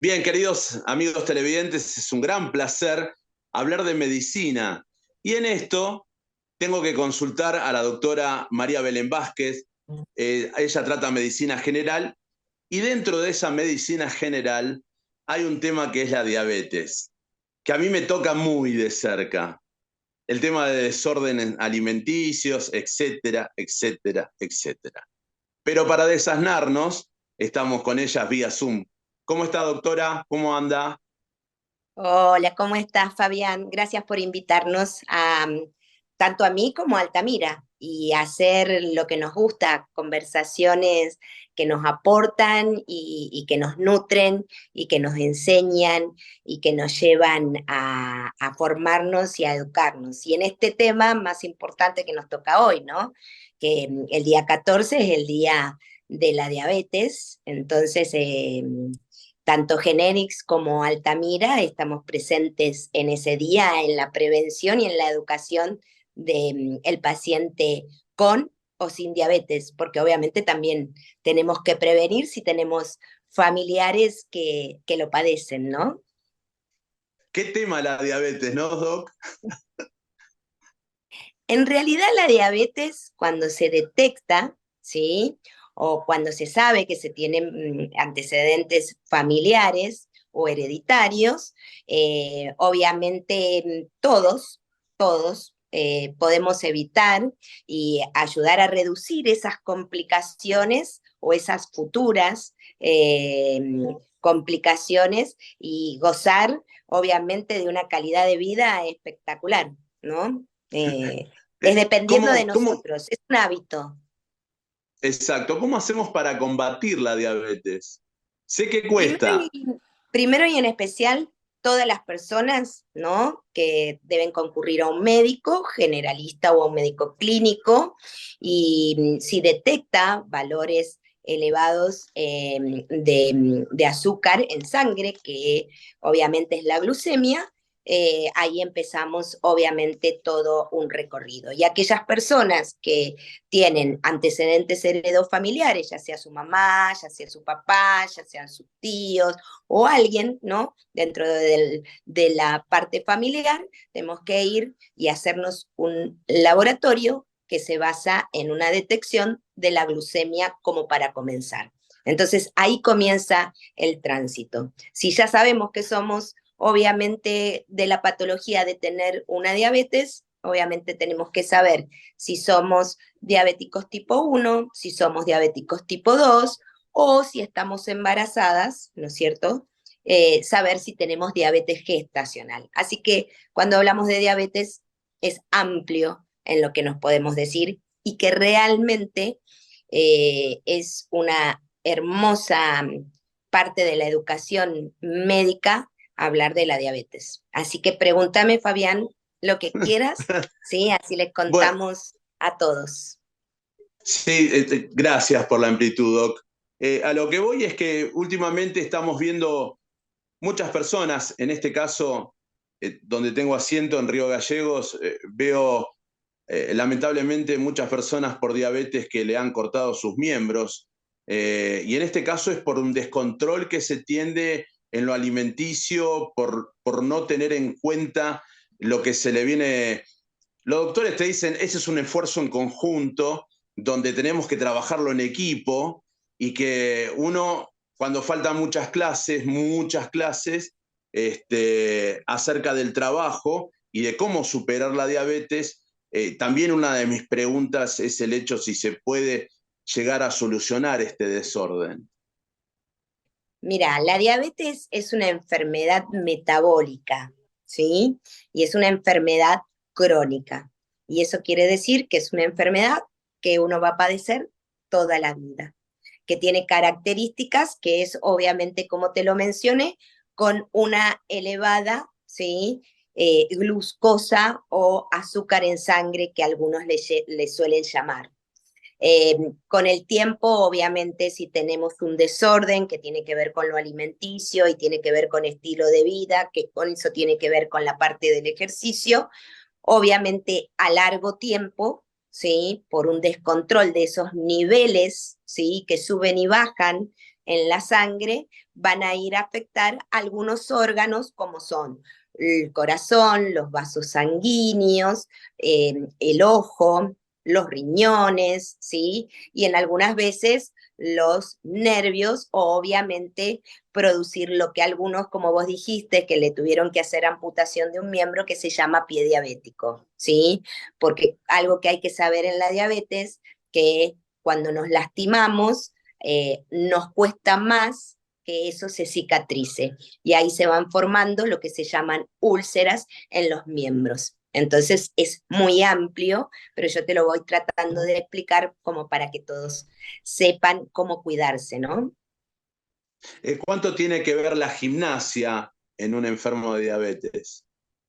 Bien, queridos amigos televidentes, es un gran placer hablar de medicina. Y en esto tengo que consultar a la doctora María Belén Vázquez. Ella trata medicina general y dentro de esa medicina general hay un tema que es la diabetes, que a mí me toca muy de cerca. El tema de desórdenes alimenticios, etcétera, etcétera, etcétera. Pero para desasnarnos, estamos con ellas vía Zoom. ¿Cómo está, doctora? ¿Cómo anda? Hola, ¿cómo estás, Fabián? Gracias por invitarnos tanto a mí como a Altamira y hacer lo que nos gusta, conversaciones que nos aportan y que nos nutren y que nos enseñan y que nos llevan a formarnos y a educarnos. Y en este tema más importante que nos toca hoy, ¿no? Que el día 14 es el día de la diabetes, entonces tanto Genetics como Altamira estamos presentes en ese día en la prevención y en la educación del paciente con o sin diabetes, porque obviamente también tenemos que prevenir si tenemos familiares que lo padecen, ¿no? ¿Qué tema la diabetes, no, Doc? En realidad la diabetes cuando se detecta, ¿sí? O cuando se sabe que se tienen antecedentes familiares o hereditarios, obviamente todos podemos evitar y ayudar a reducir esas complicaciones o esas futuras complicaciones y gozar, obviamente, de una calidad de vida espectacular, ¿no? Es dependiendo de ¿Cómo, nosotros, es un hábito. exacto, cómo hacemos para combatir la diabetes? Sé que Primero cuesta. y, primero y en especial, todas las personas, ¿no? Que deben concurrir a un médico generalista o a un médico clínico y si detecta valores elevados de azúcar en sangre, que obviamente es la glucemia, ahí empezamos obviamente todo un recorrido. Y aquellas personas que tienen antecedentes heredofamiliares, ya sea su mamá, ya sea su papá, ya sean sus tíos o alguien, ¿no? Dentro de la parte familiar, tenemos que ir y hacernos un laboratorio que se basa en una detección de la glucemia como para comenzar. Entonces ahí comienza el tránsito. Si ya sabemos que somos obviamente de la patología de tener una diabetes, obviamente tenemos que saber si somos diabéticos tipo 1, si somos diabéticos tipo 2 o si estamos embarazadas, ¿no es cierto? Saber si tenemos diabetes gestacional. Así que cuando hablamos de diabetes es amplio en lo que nos podemos decir y que realmente es una hermosa parte de la educación médica hablar de la diabetes. Así que pregúntame, Fabián, lo que quieras, ¿sí? Así les Bueno, contamos a todos. sí, gracias por la amplitud, Doc. A lo que voy es que últimamente estamos viendo muchas personas, en este caso, donde tengo asiento en Río Gallegos, veo lamentablemente muchas personas por diabetes que le han cortado sus miembros, y en este caso es por un descontrol que se tiende en lo alimenticio, por no tener en cuenta lo que se le viene. Los doctores te dicen, ese es un esfuerzo en conjunto, donde tenemos que trabajarlo en equipo, y que uno, cuando faltan muchas clases, acerca del trabajo y de cómo superar la diabetes, también una de mis preguntas es el hecho si se puede llegar a solucionar este desorden. Mira, la diabetes es una enfermedad metabólica, ¿sí? Y es una enfermedad crónica. Y eso quiere decir que es una enfermedad que uno va a padecer toda la vida, que tiene características que es obviamente, como te lo mencioné, con una elevada, ¿sí? Glucosa o azúcar en sangre que algunos le suelen llamar. Con el tiempo, obviamente, si tenemos un desorden que tiene que ver con lo alimenticio y tiene que ver con estilo de vida, que con eso tiene que ver con la parte del ejercicio, obviamente a largo tiempo, ¿sí? Por un descontrol de esos niveles, ¿sí? Que suben y bajan en la sangre van a ir a afectar algunos órganos como son el corazón, los vasos sanguíneos, el ojo, los riñones, ¿sí? Y en algunas veces los nervios, o obviamente producir lo que algunos, como vos dijiste, que le tuvieron que hacer amputación de un miembro que se llama pie diabético, ¿sí? Porque algo que hay que saber en la diabetes, que cuando nos lastimamos, nos cuesta más que eso se cicatrice. Y ahí se van formando lo que se llaman úlceras en los miembros. Entonces es muy amplio, pero yo te lo voy tratando de explicar como para que todos sepan cómo cuidarse, ¿no? ¿Cuánto tiene que ver la gimnasia en un enfermo de diabetes?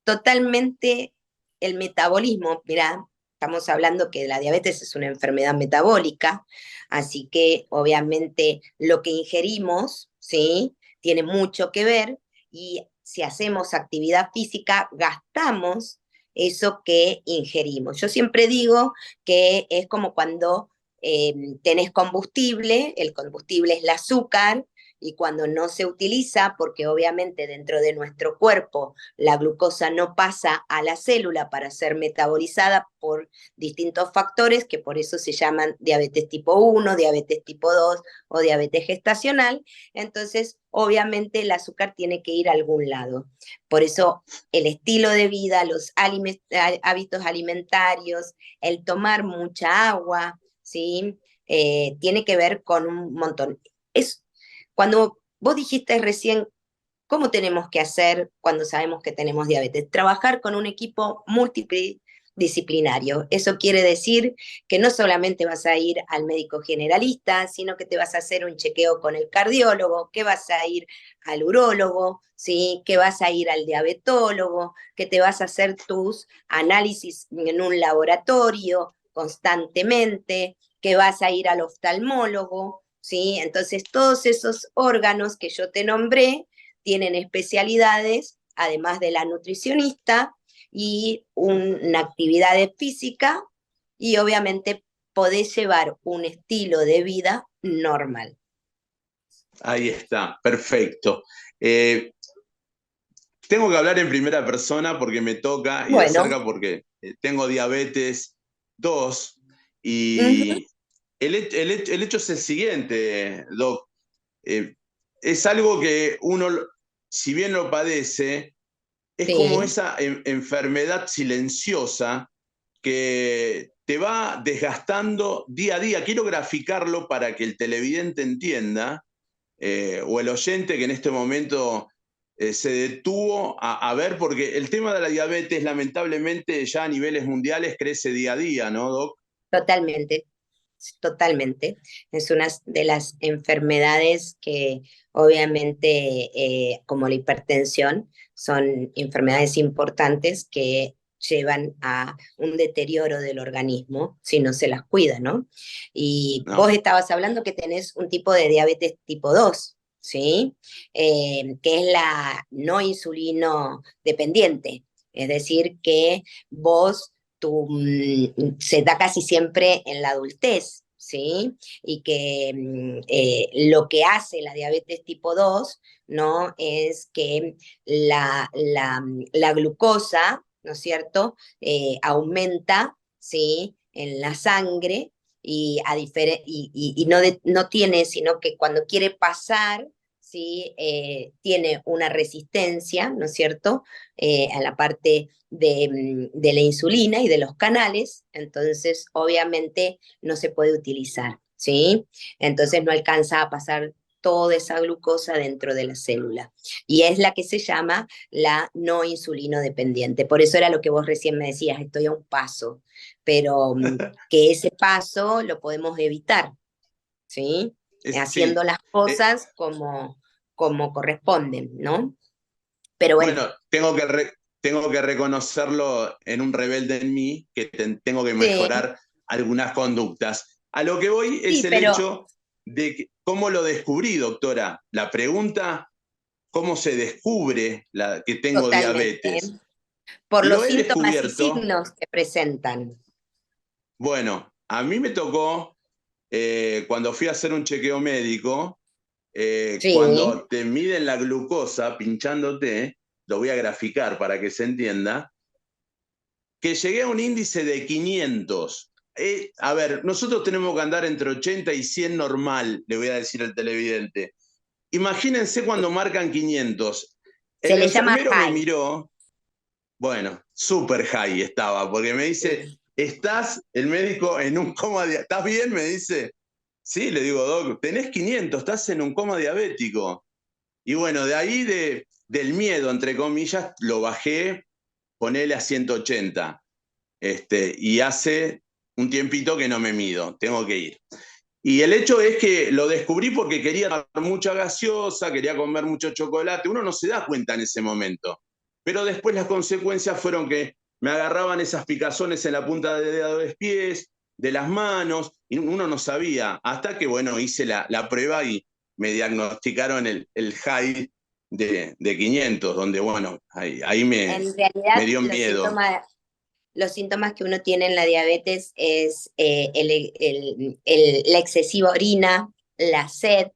Totalmente el metabolismo, mira, estamos hablando que la diabetes es una enfermedad metabólica, así que obviamente lo que ingerimos, ¿sí? Tiene mucho que ver y si hacemos actividad física, gastamos eso que ingerimos. Yo siempre digo que es como cuando tenés combustible, el combustible es el azúcar, y cuando no se utiliza, porque obviamente dentro de nuestro cuerpo la glucosa no pasa a la célula para ser metabolizada por distintos factores, que por eso se llaman diabetes tipo 1, diabetes tipo 2 o diabetes gestacional. Entonces, obviamente el azúcar tiene que ir a algún lado. Por eso el estilo de vida, los hábitos alimentarios, el tomar mucha agua, ¿sí? Tiene que ver con un montón. Es cuando vos dijiste recién, ¿cómo tenemos que hacer cuando sabemos que tenemos diabetes? Trabajar con un equipo multidisciplinario. Eso quiere decir que no solamente vas a ir al médico generalista, sino que te vas a hacer un chequeo con el cardiólogo, que vas a ir al urólogo, ¿sí? Que vas a ir al diabetólogo, que te vas a hacer tus análisis en un laboratorio constantemente, que vas a ir al oftalmólogo, ¿sí? Entonces, todos esos órganos que yo te nombré tienen especialidades, además de la nutricionista, y una actividad física, y obviamente podés llevar un estilo de vida normal. Ahí está, perfecto. Eh, Tengo que hablar en primera persona porque me toca y de Bueno, cerca porque tengo diabetes 2 uh-huh, y el hecho es el siguiente, Doc. Eh, es algo que uno, si bien lo padece, es como sí, esa enfermedad silenciosa que te va desgastando día a día. Quiero graficarlo para que el televidente entienda, o el oyente que en este momento se detuvo a ver, porque el tema de la diabetes lamentablemente ya a niveles mundiales crece día a día, ¿no, Doc? totalmente, totalmente. Es una de las enfermedades que obviamente, como la hipertensión, son enfermedades importantes que llevan a un deterioro del organismo si no se las cuida, ¿no? Y vos No. estabas hablando que tenés un tipo de diabetes tipo 2, ¿sí? Que es la no insulino dependiente. Es decir, que vos se da casi siempre en la adultez, ¿sí? Y que lo que hace la diabetes tipo 2, ¿no? Es que la glucosa, ¿no es cierto?, aumenta, ¿sí?, en la sangre y no, no tiene, sino que cuando quiere pasar, ¿sí? Tiene una resistencia, ¿no es cierto?, a la parte de la insulina y de los canales, entonces obviamente no se puede utilizar, ¿sí? Entonces no alcanza a pasar toda esa glucosa dentro de la célula. Y es la que se llama la no insulino dependiente. Por eso era lo que vos recién me decías, estoy a un paso, pero que ese paso lo podemos evitar, ¿sí? Sí. Haciendo las Eh, cosas como corresponden, ¿no? Pero bueno, bueno, tengo que reconocerlo en un rebelde en mí, que tengo que sí, mejorar algunas conductas. A lo que voy es sí, el pero hecho de cómo lo descubrí, doctora. La pregunta, ¿cómo se descubre que tengo diabetes? totalmente. Por Lo los he síntomas y descubierto, signos que presentan. bueno, a mí me tocó, cuando fui a hacer un chequeo médico, Sí, Cuando te miden la glucosa pinchándote, lo voy a graficar para que se entienda, que llegué a un índice de 500. A ver, nosotros tenemos que andar entre 80 y 100 normal, le voy a decir al televidente. Imagínense cuando marcan 500. se El le llama enfermero me high. miró, bueno, super high estaba, porque me dice, Sí. ¿estás, el médico, en un coma diabético? ¿Estás bien? Me dice. Sí, le digo, Doc, tenés 500, estás en un coma diabético. Y bueno, de ahí del miedo, entre comillas, lo bajé, ponele a 180. Y hace un tiempito que no me mido, tengo que ir. Y el hecho es que lo descubrí porque quería tomar mucha gaseosa, quería comer mucho chocolate. Uno no se da cuenta en ese momento. Pero después las consecuencias fueron que me agarraban esas picazones en la punta de los pies, de las manos, y uno no sabía. Hasta que, bueno, hice la prueba y me diagnosticaron el high de 500, donde, bueno, ahí En me realidad, dio miedo. los síntomas que uno tiene en la diabetes es la excesiva orina, la sed,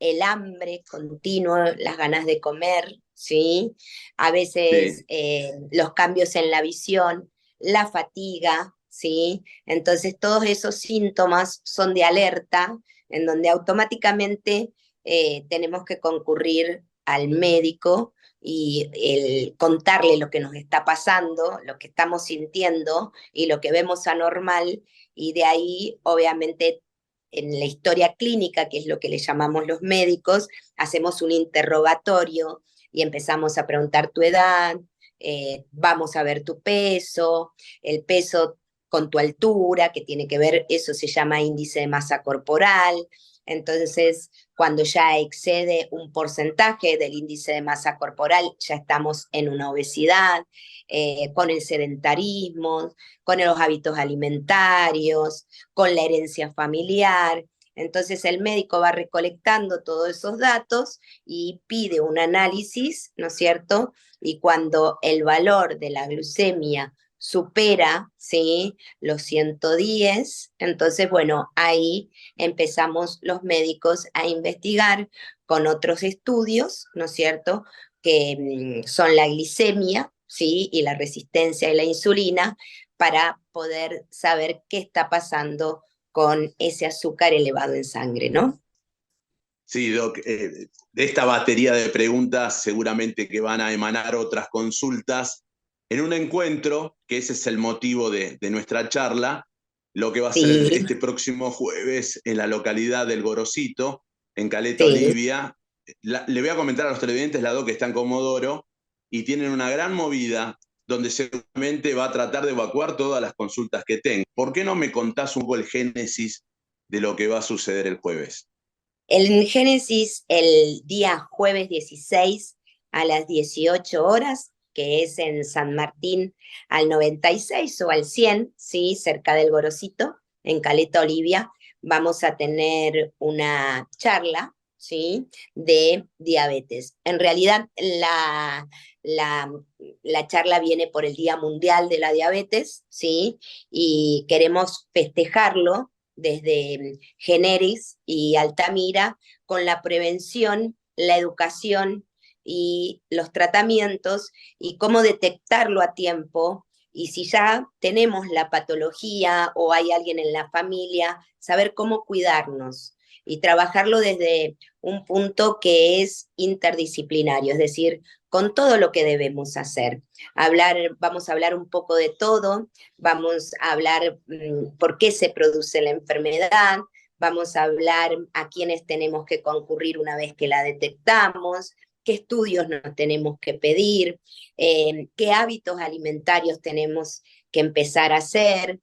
el hambre continuo, las ganas de comer, ¿sí? A veces Sí. los cambios en la visión, la fatiga, ¿sí? Entonces todos esos síntomas son de alerta, en donde automáticamente tenemos que concurrir al médico y el contarle lo que nos está pasando, lo que estamos sintiendo y lo que vemos anormal, y de ahí obviamente en la historia clínica, que es lo que le llamamos los médicos, hacemos un interrogatorio y empezamos a preguntar tu edad, vamos a ver tu peso, el peso con tu altura, que tiene que ver, eso se llama índice de masa corporal. Entonces, cuando ya excede un porcentaje del índice de masa corporal, ya estamos en una obesidad, con el sedentarismo, con los hábitos alimentarios, con la herencia familiar. Entonces el médico va recolectando todos esos datos y pide un análisis, ¿no es cierto? Y cuando el valor de la glucemia supera, ¿sí?, los 110, entonces, bueno, ahí empezamos los médicos a investigar con otros estudios, ¿no es cierto?, que son la glicemia, ¿sí?, y la resistencia a la insulina, para poder saber qué está pasando con ese azúcar elevado en sangre, ¿no? Sí, Doc, de esta batería de preguntas seguramente que van a emanar otras consultas en un encuentro, que ese es el motivo de nuestra charla, lo que va a ser Sí, este próximo jueves en la localidad del Gorosito, en Caleta, sí. Olivia. Le voy a comentar a los televidentes, la Doc está en Comodoro y tienen una gran movida donde seguramente va a tratar de evacuar todas las consultas que tenga. ¿Por qué no me contás un poco el génesis de lo que va a suceder el jueves? El Génesis el día jueves 16 a las 18 horas, que es en San Martín al 96 o al 100, ¿sí?, cerca del Gorosito, en Caleta, Olivia, vamos a tener una charla, ¿sí?, de diabetes. En realidad, la, la charla viene por el Día Mundial de la Diabetes, ¿sí?, y queremos festejarlo desde Generis y Altamira con la prevención, la educación y los tratamientos y cómo detectarlo a tiempo. Y si ya tenemos la patología o hay alguien en la familia, saber cómo cuidarnos y trabajarlo desde un punto que es interdisciplinario, es decir, con todo lo que debemos hacer. Vamos a hablar un poco de todo, vamos a hablar por qué se produce la enfermedad, vamos a hablar a quiénes tenemos que concurrir una vez que la detectamos, qué estudios nos tenemos que pedir, qué hábitos alimentarios tenemos que empezar a hacer,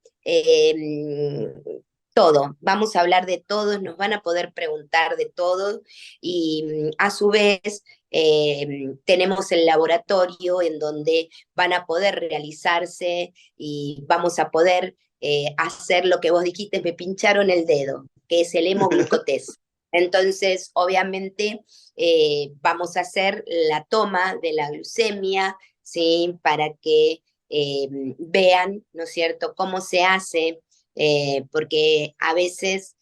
todo. Vamos a hablar de todo, nos van a poder preguntar de todo y a su vez tenemos el laboratorio en donde van a poder realizarse y vamos a poder hacer lo que vos dijiste, me pincharon el dedo, que es el hemoglucotés. Entonces, obviamente, vamos a hacer la toma de la glucemia, ¿sí?, para que vean, ¿no es cierto?, cómo se hace, porque a veces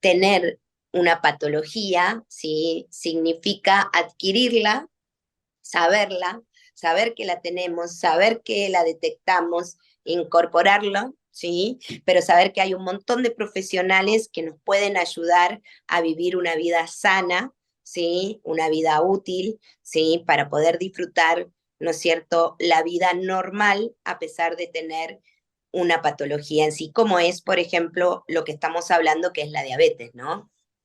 tener una patología, ¿sí? Significa adquirirla, saberla, saber que la tenemos, saber que la detectamos, incorporarlo, ¿sí? Pero saber que hay un montón de profesionales que nos pueden ayudar a vivir una vida sana, ¿sí? Una vida útil, ¿sí? Para poder disfrutar, ¿no es cierto?, la vida normal a pesar de tener una patología en sí, como es, por ejemplo, lo que estamos hablando, que es la diabetes, ¿no?